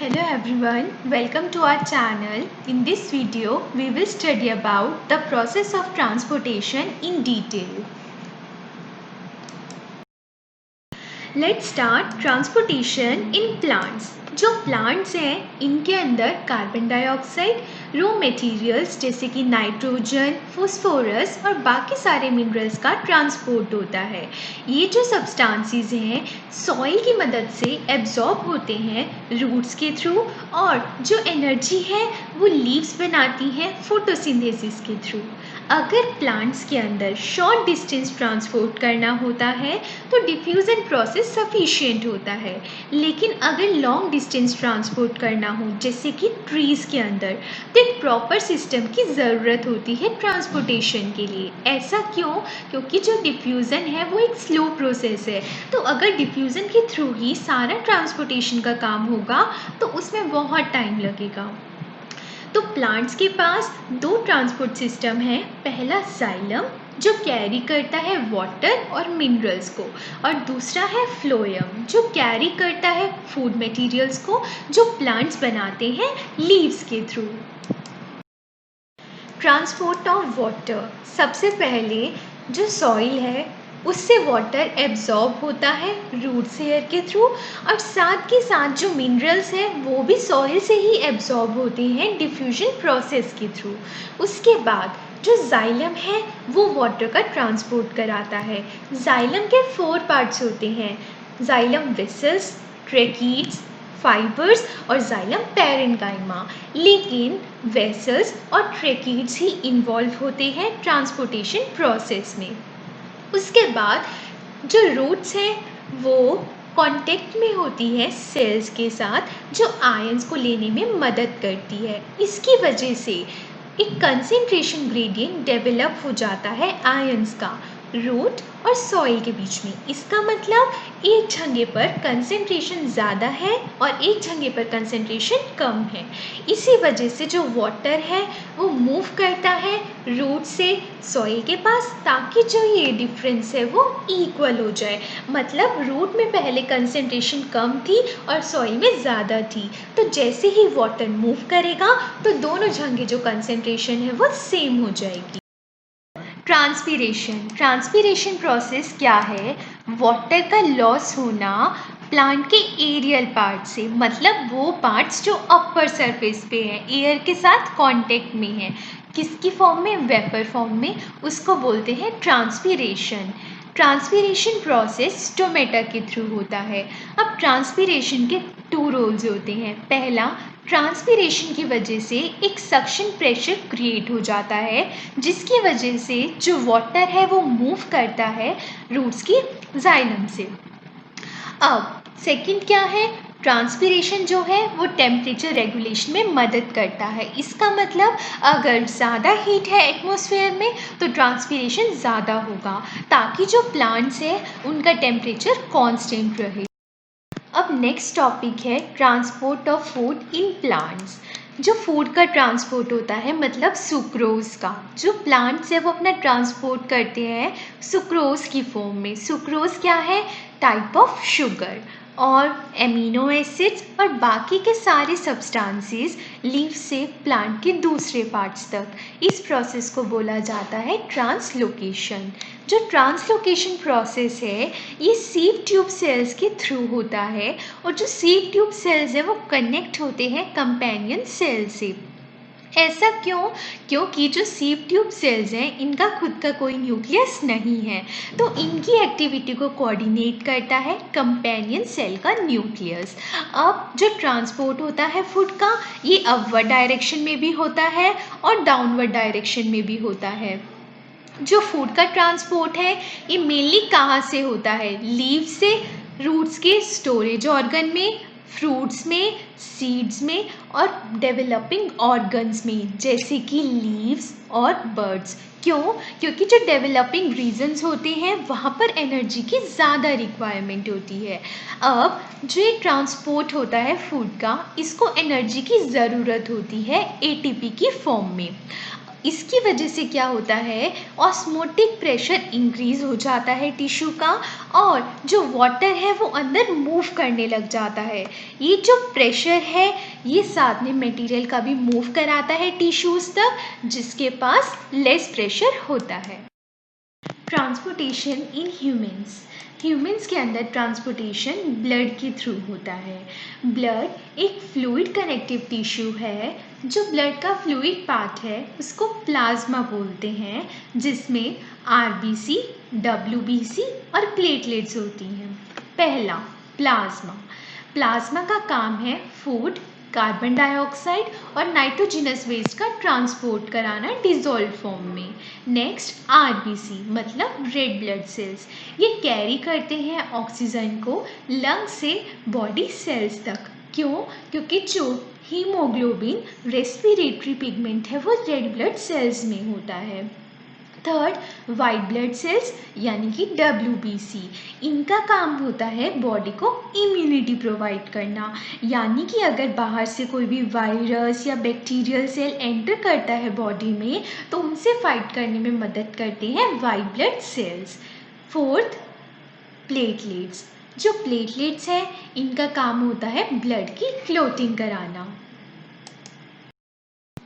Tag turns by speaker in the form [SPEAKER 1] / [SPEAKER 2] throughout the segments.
[SPEAKER 1] Hello everyone, welcome to our channel. In this video, we will study about the process of transportation in detail. Let's start transportation in plants. जो plants हैं इनके अंदर carbon dioxide, raw materials जैसे कि nitrogen, phosphorus और बाकी सारे minerals का ट्रांसपोर्ट होता है। ये जो सब्सटेंसेस हैं सॉइल की मदद से एब्जॉर्ब होते हैं रूट्स के थ्रू, और जो एनर्जी है वो लीव्स बनाती हैं फोटोसिंथेसिस के थ्रू। अगर प्लांट्स के अंदर शॉर्ट डिस्टेंस ट्रांसपोर्ट करना होता है तो डिफ्यूज़न प्रोसेस सफिशिएंट होता है, लेकिन अगर लॉन्ग डिस्टेंस ट्रांसपोर्ट करना हो जैसे कि ट्रीज़ के अंदर तो एक प्रॉपर सिस्टम की ज़रूरत होती है ट्रांसपोर्टेशन के लिए। ऐसा क्यों? क्योंकि जो डिफ्यूज़न है वो एक स्लो प्रोसेस है, तो अगर डिफ्यूज़न के थ्रू ही सारा ट्रांसपोर्टेशन का काम होगा तो उसमें बहुत टाइम लगेगा। तो प्लांट्स के पास दो ट्रांसपोर्ट सिस्टम है। पहला जाइलम जो कैरी करता है वाटर और मिनरल्स को, और दूसरा है फ्लोएम जो कैरी करता है फूड मटेरियल्स को जो प्लांट्स बनाते हैं लीव्स के थ्रू। ट्रांसपोर्ट ऑफ वाटर, सबसे पहले जो सॉइल है उससे वाटर एब्जॉर्ब होता है रूट्स हेयर के थ्रू, और साथ के साथ जो मिनरल्स हैं वो भी सॉइल से ही एब्जॉर्ब होते हैं डिफ्यूजन प्रोसेस के थ्रू। उसके बाद जो जाइलम है वो वाटर का ट्रांसपोर्ट कराता है। जाइलम के 4 पार्ट्स होते हैं: जाइलम वेसल्स, ट्रैकीड्स, फाइबर्स और जाइलम पैरेन्काइमा। लेकिन वेसल्स और ट्रैकीड्स ही इन्वॉल्व होते हैं ट्रांसपोर्टेशन प्रोसेस में। उसके बाद जो रूट्स हैं वो कांटेक्ट में होती है सेल्स के साथ जो आयंस को लेने में मदद करती है। इसकी वजह से एक कंसंट्रेशन ग्रेडियंट डेवलप हो जाता है आयंस का रूट और सॉइल के बीच में। इसका मतलब एक जगह पर कंसंट्रेशन ज़्यादा है और एक जगह पर कंसंट्रेशन कम है। इसी वजह से जो वाटर है वो मूव करता है रूट से सॉइल के पास, ताकि जो ये डिफरेंस है वो इक्वल हो जाए। मतलब रूट में पहले कंसंट्रेशन कम थी और सॉइल में ज़्यादा थी, तो जैसे ही वाटर मूव करेगा तो दोनों जगह जो कंसंट्रेशन है वो सेम हो जाएगी। ट्रांसपीरेशन प्रोसेस क्या है? वाटर का लॉस होना प्लांट के एरियल पार्ट से, मतलब वो पार्ट्स जो अपर सरफेस पे हैं, एयर के साथ कांटेक्ट में हैं। किसकी फॉर्म में? वेपर फॉर्म में। उसको बोलते हैं ट्रांसपीरेशन। ट्रांसपीरेशन प्रोसेस स्टोमेटा के थ्रू होता है। अब ट्रांसपीरेशन के 2 रोल्स होते हैं। पहला, ट्रांसपीरेशन की वजह से एक सक्शन प्रेशर क्रिएट हो जाता है जिसकी वजह से जो वाटर है वो मूव करता है रूट्स की जाइलम से। अब सेकंड क्या है? ट्रांसपीरेशन जो है वो टेम्परेचर रेगुलेशन में मदद करता है। इसका मतलब अगर ज़्यादा हीट है एटमॉस्फेयर में तो ट्रांसपीरेशन ज़्यादा होगा, ताकि जो प्लांट्स है उनका टेम्परेचर कांस्टेंट रहे। अब नेक्स्ट टॉपिक है transport of food in plants. जो फूड का ट्रांसपोर्ट होता है, मतलब सुक्रोज का, जो प्लांट्स है वो अपना ट्रांसपोर्ट करते हैं सुक्रोज की फॉर्म में। सुक्रोज क्या है? टाइप ऑफ शुगर, और एमिनो एसिड्स और बाकी के सारे सब्सटेंसेस लीफ से प्लांट के दूसरे पार्ट्स तक। इस प्रोसेस को बोला जाता है ट्रांसलोकेशन। जो ट्रांसलोकेशन प्रोसेस है ये सीव ट्यूब सेल्स के थ्रू होता है, और जो सीव ट्यूब सेल्स है वो कनेक्ट होते हैं कंपेनियन सेल से। ऐसा क्यों? क्योंकि जो सीव ट्यूब सेल्स हैं इनका खुद का कोई न्यूक्लियस नहीं है, तो इनकी एक्टिविटी को कोऑर्डिनेट करता है कंपेनियन सेल का न्यूक्लियस। अब जो ट्रांसपोर्ट होता है फूड का, ये अपवर्ड डायरेक्शन में भी होता है और डाउनवर्ड डायरेक्शन में भी होता है। जो फूड का ट्रांसपोर्ट है ये मेनली कहाँ से होता है? लीव से रूट्स के स्टोरेज ऑर्गन में, फ्रूट्स में, सीड्स में और डेवलपिंग ऑर्गन्स में जैसे कि लीव्स और बर्ड्स। क्यों? क्योंकि जो डेवलपिंग रीजन्स होते हैं वहाँ पर एनर्जी की ज़्यादा रिक्वायरमेंट होती है। अब जो ये ट्रांसपोर्ट होता है फूड का, इसको एनर्जी की ज़रूरत होती है एटीपी की फॉर्म में। इसकी वजह से क्या होता है, ऑस्मोटिक प्रेशर इंक्रीज हो जाता है टिश्यू का, और जो वाटर है वो अंदर मूव करने लग जाता है। ये जो प्रेशर है ये साथ में मटेरियल का भी मूव कराता है टिश्यूज तक, जिसके पास लेस प्रेशर होता है। ट्रांसपोर्टेशन इन ह्यूमंस के अंदर ट्रांसपोर्टेशन ब्लड के थ्रू होता है। ब्लड एक फ्लूइड कनेक्टिव टिश्यू है। जो ब्लड का फ्लूइड पार्ट है उसको प्लाज्मा बोलते हैं, जिसमें आरबीसी, डब्ल्यूबीसी और प्लेटलेट्स होती हैं। पहला, प्लाज्मा। प्लाज्मा का काम है फूड, कार्बन डाइऑक्साइड और नाइट्रोजनस वेस्ट का ट्रांसपोर्ट कराना डिजोल्व फॉर्म में। नेक्स्ट, आरबीसी मतलब रेड ब्लड सेल्स। ये कैरी करते हैं ऑक्सीजन को लंग से बॉडी सेल्स तक। क्यों? क्योंकि जो हीमोग्लोबिन रेस्पिरेटरी पिगमेंट है वो रेड ब्लड सेल्स में होता है। थर्ड, वाइट ब्लड सेल्स यानी कि WBC। इनका काम होता है बॉडी को इम्यूनिटी प्रोवाइड करना, यानी कि अगर बाहर से कोई भी वायरस या बैक्टीरियल सेल एंटर करता है बॉडी में तो उनसे फाइट करने में मदद करते हैं white blood cells. Fourth, platelets. जो प्लेटलेट्स हैं इनका काम होता है ब्लड की क्लोटिंग कराना।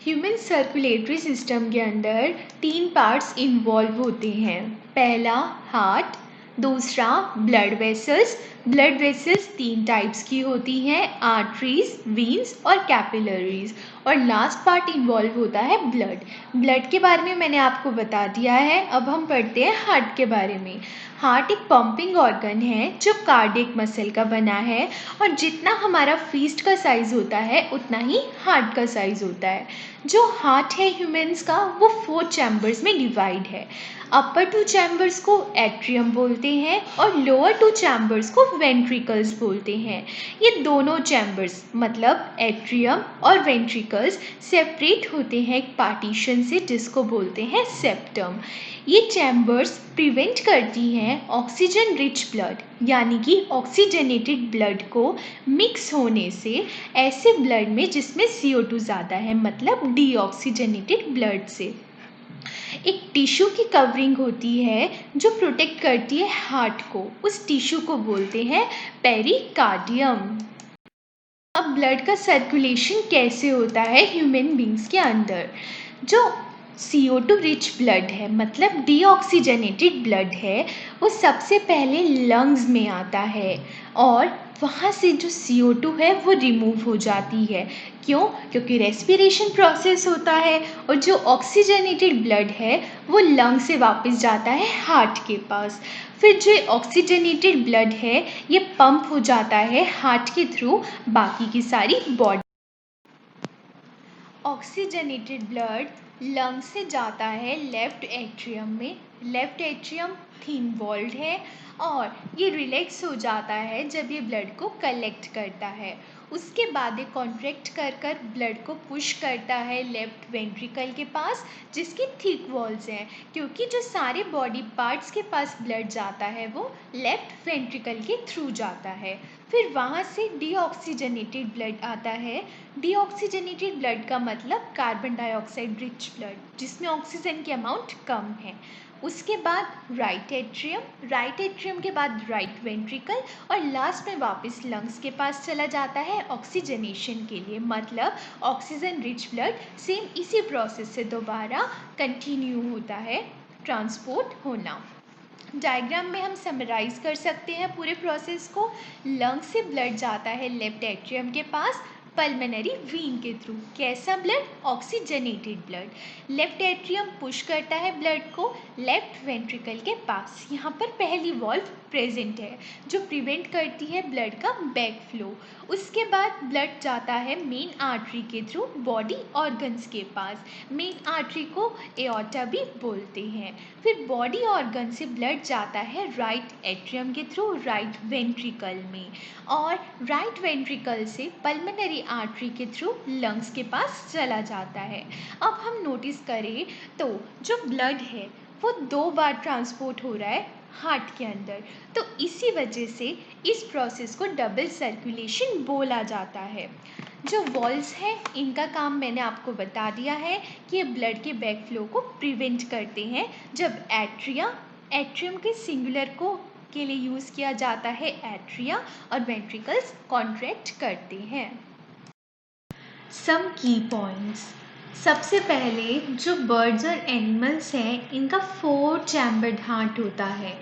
[SPEAKER 1] ह्यूमन सर्कुलेटरी सिस्टम के अंदर 3 पार्ट्स इन्वॉल्व होते हैं। पहला, हार्ट। दूसरा, blood vessels. Blood vessels 3 types की होती हैं, आर्टरीज, वीन्स और कैपिलरीज। और लास्ट पार्ट इन्वॉल्व होता है ब्लड। ब्लड के बारे में मैंने आपको बता दिया है। अब हम पढ़ते हैं हार्ट के बारे में। हार्ट एक पंपिंग ऑर्गन है जो कार्डियक मसल का बना है, और जितना हमारा फीस्ट का साइज होता है उतना ही हार्ट का साइज होता है। जो हार्ट है ह्यूमंस का वो 4 चैम्बर्स में डिवाइड है। अपर 2 चैम्बर्स को एट्रियम बोलते हैं और लोअर 2 चैम्बर्स को वेंट्रिकल्स बोलते हैं। ये दोनों चैम्बर्स मतलब एट्रियम और वेंट्रिकल्स सेपरेट होते हैं एक पार्टीशन से जिसको बोलते हैं सेप्टम। ये चैम्बर्स प्रिवेंट करती हैं ऑक्सीजन रिच ब्लड यानी कि ऑक्सीजनेटेड ब्लड को मिक्स होने से ऐसे ब्लड में जिसमें CO2 ज़्यादा है, मतलब डीऑक्सीजनेटेड ब्लड से। एक टिश्यू की कवरिंग होती है जो प्रोटेक्ट करती है हार्ट को, उस टिश्यू को बोलते हैं पेरिकार्डियम। अब ब्लड का सर्कुलेशन कैसे होता है ह्यूमन बींग्स के अंदर? जो CO2 रिच ब्लड है मतलब डीऑक्सीजनेटेड ब्लड है वो सबसे पहले लंग्स में आता है, और वहाँ से जो CO2 है वो रिमूव हो जाती है। क्यों? क्योंकि रेस्पिरेशन प्रोसेस होता है, और जो ऑक्सीजनेटेड ब्लड है वो लंग से वापस जाता है हार्ट के पास। फिर जो ऑक्सीजनेटेड ब्लड है ये पंप हो जाता है हार्ट के थ्रू बाकी की सारी बॉडी। ऑक्सीजनेटेड ब्लड लंग से जाता है लेफ्ट एट्रियम में। लेफ्ट एट्रियम थिन वॉल्ड है और ये रिलैक्स हो जाता है जब ये ब्लड को कलेक्ट करता है। उसके बाद ये कॉन्ट्रैक्ट कर कर ब्लड को पुश करता है लेफ्ट वेंट्रिकल के पास जिसकी थिक वॉल्स हैं, क्योंकि जो सारे बॉडी पार्ट्स के पास ब्लड जाता है वो लेफ्ट वेंट्रिकल के थ्रू जाता है। फिर वहाँ से डीऑक्सीजनेटेड ब्लड आता है। डीऑक्सीजनेटेड ब्लड का मतलब कार्बन डाइऑक्साइड रिच ब्लड जिसमें ऑक्सीजन की अमाउंट कम है। उसके बाद राइट एट्रियम के बाद राइट वेंट्रिकल, और लास्ट में वापस लंग्स के पास चला जाता है ऑक्सीजनेशन के लिए, मतलब ऑक्सीजन रिच ब्लड सेम इसी प्रोसेस से दोबारा कंटिन्यू होता है ट्रांसपोर्ट होना। डायग्राम में हम समराइज कर सकते हैं पूरे प्रोसेस को। लंग से ब्लड जाता है लेफ्ट एट्रियम के पास पल्मोनरी वीन के थ्रू। कैसा blood? Oxygenated blood. Left atrium push करता है ब्लड को लेफ्ट वेंट्रिकल के पास। यहाँ पर पहली वॉल्व प्रेजेंट है जो प्रिवेंट करती है ब्लड का बैक फ्लो। उसके बाद ब्लड जाता है मेन आर्टरी के थ्रू बॉडी ऑर्गन्स के पास। मेन आर्टरी को एओर्टा भी बोलते हैं। फिर बॉडी ऑर्गन से ब्लड जाता है राइट एट्रियम के थ्रू राइट वेंट्रिकल में, और राइट वेंट्रिकल से पल्मोनरी आर्टरी के थ्रू लंग्स के पास चला जाता है। अब हम नोटिस करें तो जो ब्लड है वो 2 बार ट्रांसपोर्ट हो रहा है हार्ट के अंदर, तो इसी वजह से इस प्रोसेस को डबल सर्कुलेशन बोला जाता है। जो वॉल्स हैं इनका काम मैंने आपको बता दिया है कि ये ब्लड के बैक फ्लो को प्रिवेंट करते हैं। जब एट्रियम के सिंगुलर को के लिए यूज़ किया जाता है एट्रिया, और वेंट्रिकल्स कॉन्ट्रैक्ट करते हैं। सम की पॉइंट्स। सबसे पहले जो बर्ड्स और एनिमल्स हैं इनका 4 चैम्बर्ड हार्ट होता है।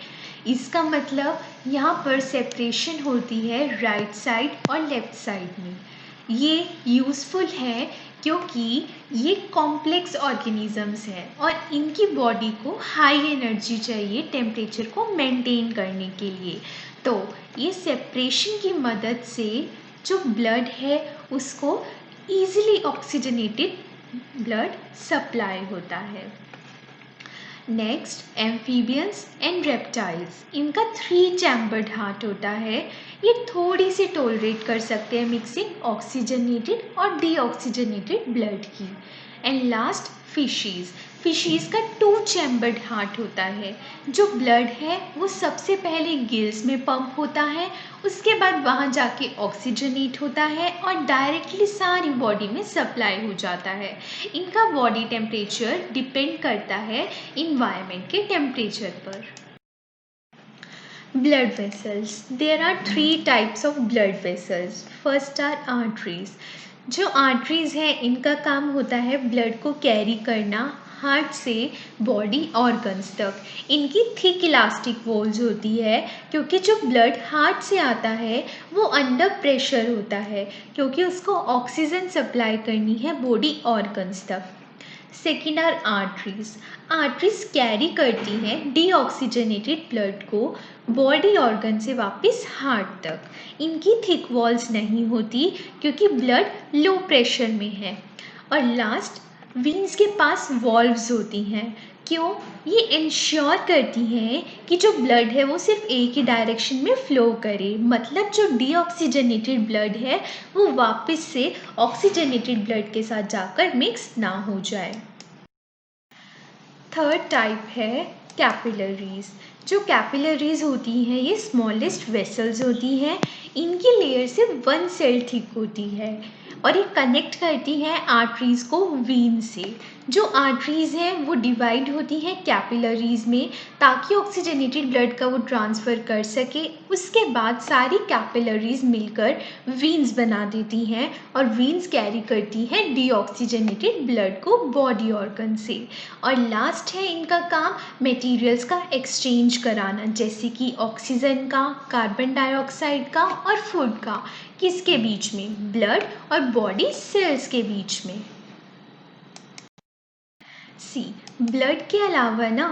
[SPEAKER 1] इसका मतलब यहाँ पर सेपरेशन होती है राइट साइड और लेफ्ट साइड में। ये यूज़फुल है क्योंकि ये कॉम्प्लेक्स ऑर्गेनिजम्स हैं और इनकी बॉडी को हाई एनर्जी चाहिए टेम्परेचर को मेंटेन करने के लिए। तो ये सेपरेशन की मदद से जो ब्लड है उसको ईजिली ऑक्सीजनेटेड ब्लड सप्लाई होता है। नेक्स्ट, एम्फीबियंस एंड रेप्टाइल्स, इनका 3 चैम्बर्ड हार्ट होता है। ये थोड़ी सी टॉलरेट कर सकते हैं मिक्सिंग ऑक्सीजनेटेड और डीऑक्सीजनेटेड ब्लड की। एंड लास्ट, फिशीज़ का 2 चैम्बर्ड हार्ट होता है। जो ब्लड है वो सबसे पहले गिल्स में पंप होता है, उसके बाद वहाँ जाके ऑक्सीजनेट होता है और डायरेक्टली सारी बॉडी में सप्लाई हो जाता है। इनका बॉडी टेम्परेचर डिपेंड करता है इन्वायरमेंट के टेम्परेचर पर। Blood vessels. There are 3 types of blood vessels. First are arteries. जो आर्टरीज हैं इनका काम होता है ब्लड को कैरी करना हार्ट से बॉडी ऑर्गन्स तक। इनकी थिक इलास्टिक वॉल्स होती है क्योंकि जो ब्लड हार्ट से आता है वो अंडर प्रेशर होता है क्योंकि उसको ऑक्सीजन सप्लाई करनी है बॉडी ऑर्गन्स तक। सेकेंड आर आर्टरीज कैरी करती हैं डीऑक्सीजनेटेड ब्लड को बॉडी ऑर्गन से वापस हार्ट तक। इनकी थिक वॉल्स नहीं होती क्योंकि ब्लड लो प्रेशर में है। और लास्ट, वीन्स के पास वॉल्व्स होती हैं। क्यों? ये इंश्योर करती हैं कि जो ब्लड है वो सिर्फ एक ही डायरेक्शन में फ़्लो करे, मतलब जो डीऑक्सीजनेटेड ब्लड है वो वापस से ऑक्सीजनेटेड ब्लड के साथ जाकर मिक्स ना हो जाए। थर्ड टाइप है कैपिलरीज। जो कैपिलरीज होती हैं ये स्मॉलेस्ट वेसल्स होती हैं। इनकी लेयर सिर्फ 1 सेल थिक होती है और ये कनेक्ट करती हैं आर्टरीज़ को वीन से। जो आर्टरीज़ हैं वो डिवाइड होती हैं कैपिलरीज़ में ताकि ऑक्सीजनेटेड ब्लड का वो ट्रांसफ़र कर सके। उसके बाद सारी कैपिलरीज़ मिलकर वीन्स बना देती हैं और वीन्स कैरी करती हैं डीऑक्सीजनेटेड ब्लड को बॉडी ऑर्गन से। और लास्ट है इनका काम मटेरियल्स का एक्सचेंज कराना, जैसे कि ऑक्सीजन का, कार्बन डाइऑक्साइड का और फूड का। किसके बीच में? ब्लड और बॉडी सेल्स के बीच में। ब्लड के अलावा ना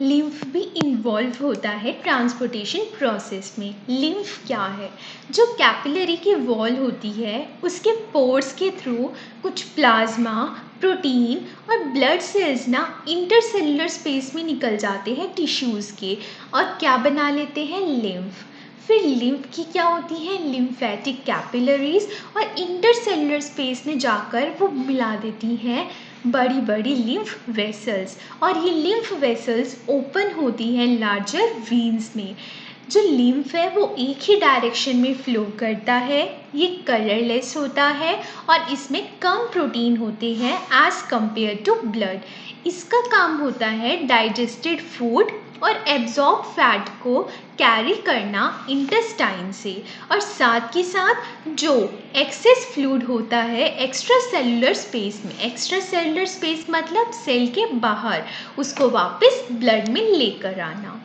[SPEAKER 1] लिम्फ भी इन्वॉल्व होता है ट्रांसपोर्टेशन प्रोसेस में। लिम्फ क्या है? जो कैपिलरी की वॉल होती है उसके पोर्स के थ्रू कुछ प्लाज्मा, प्रोटीन और ब्लड सेल्स ना इंटरसेलुलर स्पेस में निकल जाते हैं टिश्यूज़ के और क्या बना लेते हैं? लिम्फ। फिर लिम्फ की क्या होती है? लिम्फेटिक कैपिलरीज और इंटरसेलुलर स्पेस में जाकर वो मिला देती हैं बड़ी बड़ी लिम्फ वेसल्स और ये लिम्फ वेसल्स ओपन होती हैं लार्जर वीन्स में। जो लिम्फ है वो एक ही डायरेक्शन में फ़्लो करता है, ये कलरलेस होता है और इसमें कम प्रोटीन होते हैं एज़ कम्पेयर टू ब्लड। इसका काम होता है डाइजेस्टेड फूड और एब्जॉर्ब फैट को कैरी करना इंटेस्टाइन से, और साथ के साथ जो एक्सेस फ्लूइड होता है एक्स्ट्रा सेलुलर स्पेस में, एक्स्ट्रा सेलुलर स्पेस मतलब सेल के बाहर, उसको वापस ब्लड में लेकर आना।